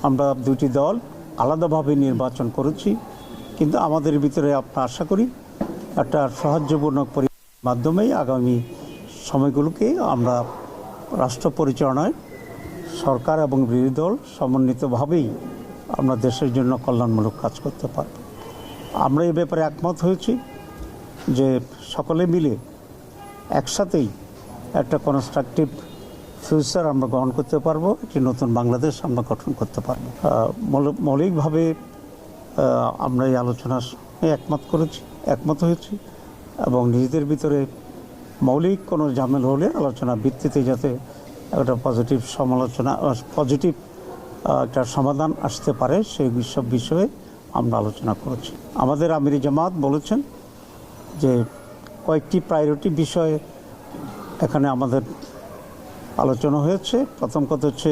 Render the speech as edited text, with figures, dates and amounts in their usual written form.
আমরা দুটি দল আলাদাভাবে নির্বাচন করেছি, কিন্তু আমাদের ভিতরে আমরা আশা করি একটা সৌহার্দ্যপূর্ণ পরিবেশের মাধ্যমেই আগামী সময়গুলোকে আমরা রাষ্ট্র পরিচালনায় সরকার এবং বিরোধী দল সমন্বিতভাবেই আমরা দেশের জন্য কল্যাণমূলক কাজ করতে পারব। আমরা এই ব্যাপারে একমত হয়েছি যে সকলে মিলে একসাথেই একটা কনস্ট্রাকটিভ ফিউচার আমরা গ্রহণ করতে পারবো, একটি নতুন বাংলাদেশ আমরা গঠন করতে পারবো। মৌলিকভাবে আমরা এই আলোচনার একমত হয়েছি এবং নিজেদের ভিতরে মৌলিক কোনো ঝামেলা হলে আলোচনা ভিত্তিতে যাতে একটা পজিটিভ একটা সমাধান আসতে পারে সেই সব বিষয়ে আমরা আলোচনা করেছি। আমাদের আমির জামাত বলেছেন যে কয়েকটি প্রায়োরিটি বিষয়ে এখানে আমাদের আলোচনা হয়েছে। প্রথম কথা হচ্ছে